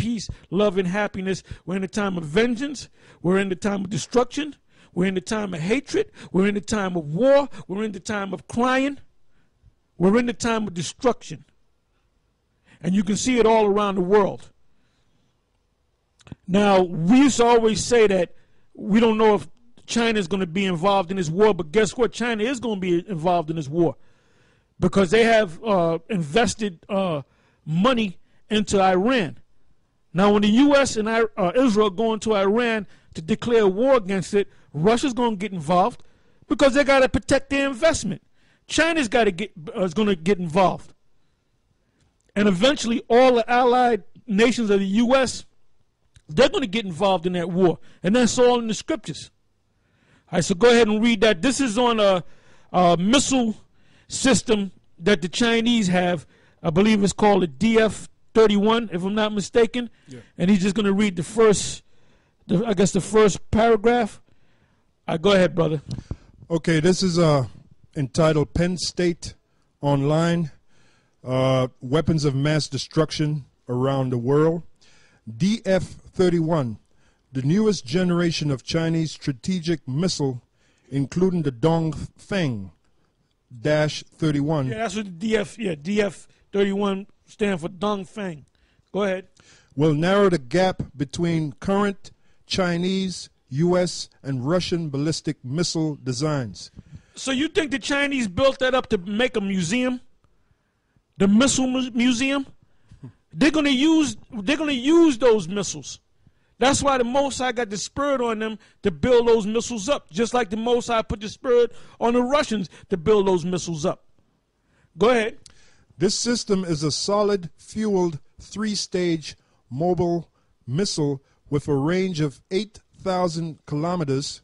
peace, love, and happiness. We're in the time of vengeance. We're in the time of destruction. We're in the time of hatred. We're in the time of war. We're in the time of crying. We're in the time of destruction. And you can see it all around the world. Now, we used to always say that we don't know if China is going to be involved in this war, but guess what? China is going to be involved in this war because they have invested money into Iran. Now, when the U.S. and Israel go into Iran to declare war against it, Russia's going to get involved because they got to protect their investment. China's got to is going to get involved. And eventually, all the allied nations of the U.S., they're going to get involved in that war. And that's all in the scriptures. All right, so go ahead and read that. This is on a missile system that the Chinese have. I believe it's called the DF-31, if I'm not mistaken. Yeah. And he's just going to read the first paragraph. All right, go ahead, brother. Okay, this is entitled Penn State Online, Weapons of Mass Destruction Around the World. DF-31, the newest generation of Chinese strategic missile, including the Dongfeng-31. Yeah, that's what the DF-31 stand for, Dongfeng. Go ahead. Will narrow the gap between current Chinese, U.S., and Russian ballistic missile designs. So you think the Chinese built that up to make a museum? The missile museum? They're gonna use those missiles. That's why the Mossad got the spirit on them to build those missiles up, just like the Mossad put the spirit on the Russians to build those missiles up. Go ahead. This system is a solid fueled 3-stage mobile missile with a range of 8,000 kilometers,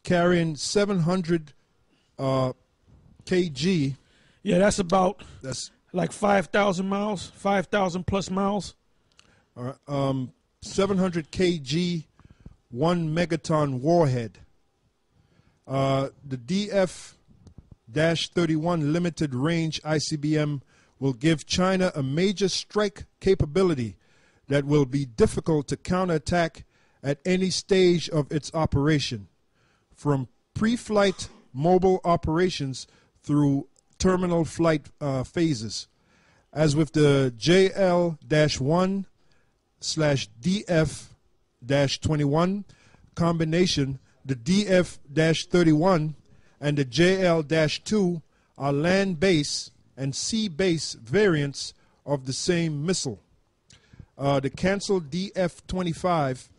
carrying 700 kg. Yeah, that's like 5,000 miles, 5,000 plus miles. 700 kg, 1 megaton warhead. The DF-31 limited range ICBM will give China a major strike capability that will be difficult to counterattack at any stage of its operation, from pre-flight mobile operations through terminal flight phases. As with the JL-1/DF-21 combination, the DF-31 and the JL-2 are land-based and sea-based variants of the same missile. The canceled DF-25,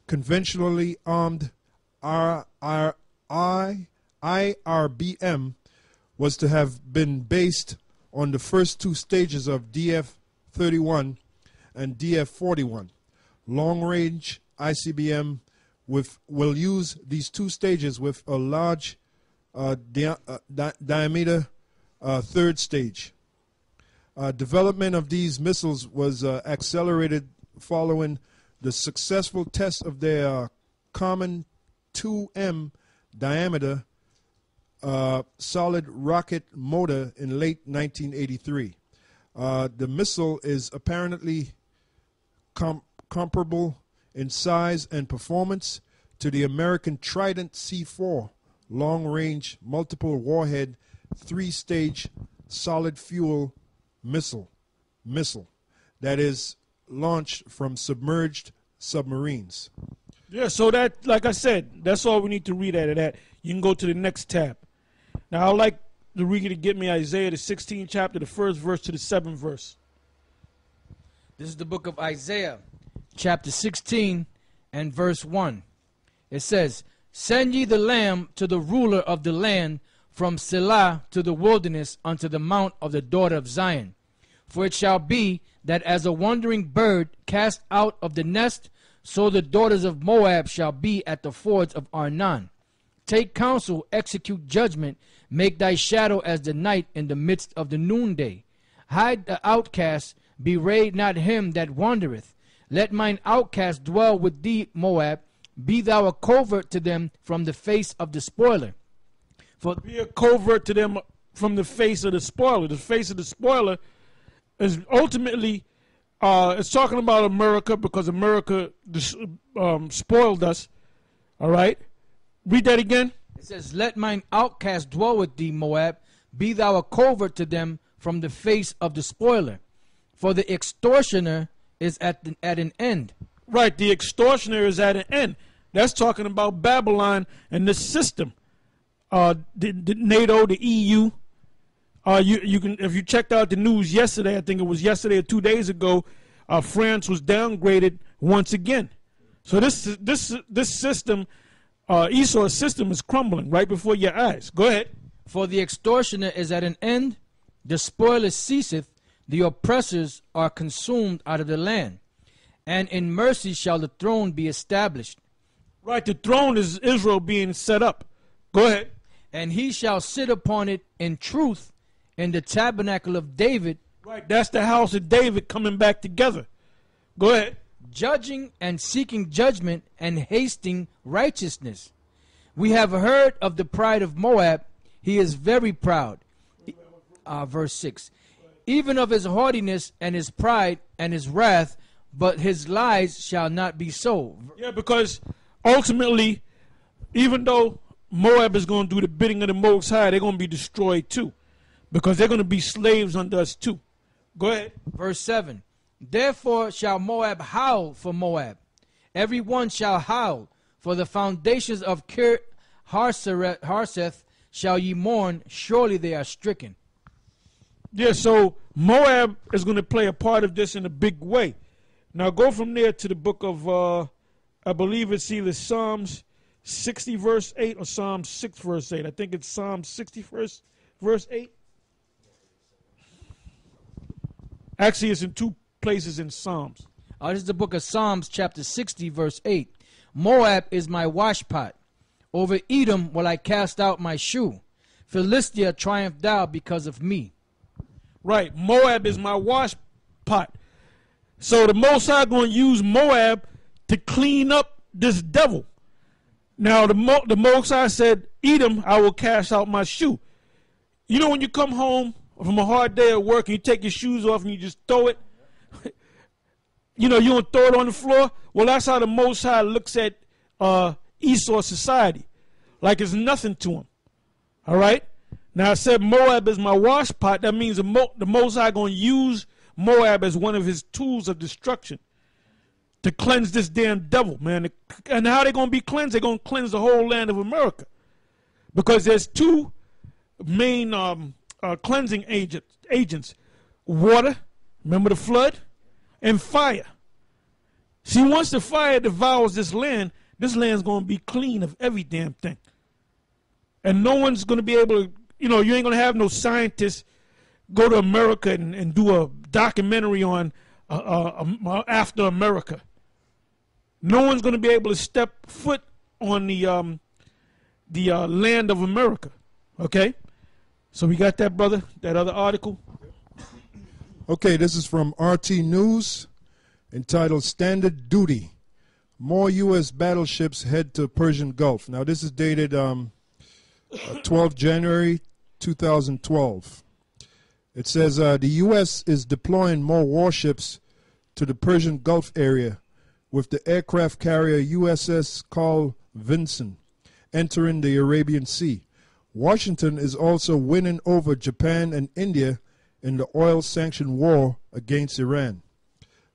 conventionally armed IRBM, was to have been based on the first 2 stages of DF-31 and DF-41. Long-range ICBM will use these 2 stages with a large diameter 3rd stage. Development of these missiles was accelerated following the successful test of their common 2M diameter solid rocket motor in late 1983. The missile is apparently comparable in size and performance to the American Trident C4 long-range multiple warhead 3-stage solid fuel missile that is launched from submerged submarines. Yeah, so that, like I said, that's all we need to read out of that. You can go to the next tab. Now, I'd like the reader to get me Isaiah, the 16th chapter, the 1st verse to the 7th verse. This is the book of Isaiah, chapter 16 and verse 1. It says, "Send ye the lamb to the ruler of the land, from Selah to the wilderness, unto the mount of the daughter of Zion. For it shall be that as a wandering bird cast out of the nest, so the daughters of Moab shall be at the fords of Arnon. Take counsel, execute judgment, make thy shadow as the night in the midst of the noonday. Hide the outcast, bewray not him that wandereth. Let mine outcast dwell with thee, Moab. Be thou a covert to them from the face of the spoiler." Be a covert to them from the face of the spoiler. The face of the spoiler is ultimately It's talking about America because America spoiled us. All right. Read that again. It says, let mine outcast dwell with thee, Moab. Be thou a covert to them from the face of the spoiler. For the extortioner is at an end. Right. The extortioner is at an end. That's talking about Babylon and the system. The NATO, the EU. You can, if you checked out the news yesterday, I think it was yesterday or 2 days ago, France was downgraded once again. So this system, Esau's system, is crumbling right before your eyes. Go ahead. For the extortioner is at an end, the spoiler ceaseth, the oppressors are consumed out of the land, and in mercy shall the throne be established. Right, the throne is Israel being set up. Go ahead. And he shall sit upon it in truth in the tabernacle of David. Right, that's the house of David coming back together. Go ahead. Judging and seeking judgment and hasting righteousness. We have heard of the pride of Moab. He is very proud. Verse 6. Even of his haughtiness and his pride and his wrath, but his lies shall not be so. Yeah, because ultimately, even though Moab is going to do the bidding of the Most High, they're going to be destroyed too. Because they're going to be slaves under us too. Go ahead. Verse 7. Therefore shall Moab howl for Moab. Every one shall howl. For the foundations of Kir Harseth shall ye mourn. Surely they are stricken. Yeah, so Moab is going to play a part of this in a big way. Now go from there to the book of, I believe it's either Psalms 60 verse 8 or Psalm 6 verse 8. I think it's Psalm 60 verse 8. Actually, it's in two places in Psalms. This is the book of Psalms chapter 60 verse 8. Moab is my washpot. Over Edom will I cast out my shoe. Philistia triumph thou because of me. Right. Moab is my wash pot. So the Most High going to use Moab to clean up this devil. Now the Most High said, Edom, I will cast out my shoe. You know when you come home from a hard day at work and you take your shoes off and you just throw it? You know, you don't throw it on the floor? Well, that's how the Most High looks at Esau society. Like it's nothing to him. All right? Now I said Moab is my wash pot. That means the Most High going to use Moab as one of his tools of destruction to cleanse this damn devil, man. And how they going to be cleansed? They're going to cleanse the whole land of America. Because there's two main cleansing agents. Water, remember the flood? And fire. See, once the fire devours this land's going to be clean of every damn thing. And no one's going to be able to, you ain't going to have no scientists go to America and do a documentary on after America. No one's going to be able to step foot on the land of America. Okay? So we got that, brother, that other article. Okay, this is from RT News entitled Standard Duty. More U.S. battleships head to Persian Gulf. Now, this is dated 12 January 2012. It says the U.S. is deploying more warships to the Persian Gulf area, with the aircraft carrier USS Carl Vinson entering the Arabian Sea. Washington is also winning over Japan and India in the oil sanction war against Iran.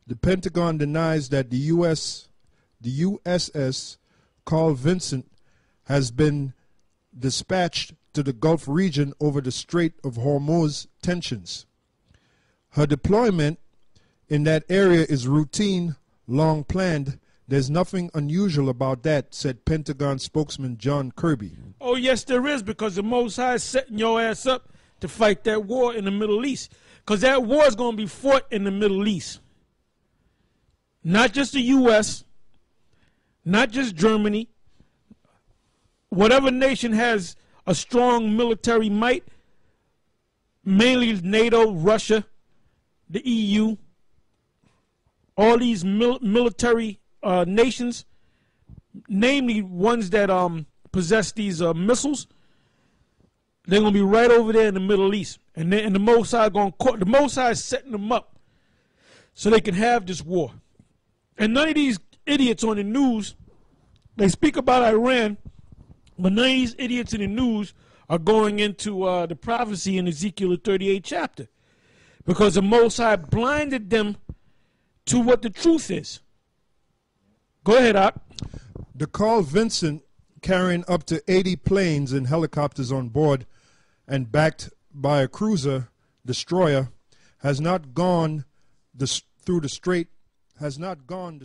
The Pentagon denies that the USS Carl Vinson has been dispatched to the Gulf region over the Strait of Hormuz tensions. Her deployment in that area is routine, long planned. There's nothing unusual about that, said Pentagon spokesman John Kirby. Oh, yes, there is, because the Most High is setting your ass up to fight that war in the Middle East. Because that war is going to be fought in the Middle East. Not just the U.S., not just Germany. Whatever nation has a strong military might, mainly NATO, Russia, the EU, all these military nations, namely ones that possess these missiles, they're going to be right over there in the Middle East. And the Most High the Most High is setting them up so they can have this war. And none of these idiots on the news, they speak about Iran, but none of these idiots in the news are going into the prophecy in Ezekiel the 38th chapter, because the Most High blinded them to what the truth is. Go ahead, Ak. The Carl Vinson, carrying up to 80 planes and helicopters on board and backed by a cruiser destroyer, has not gone through the strait, has not gone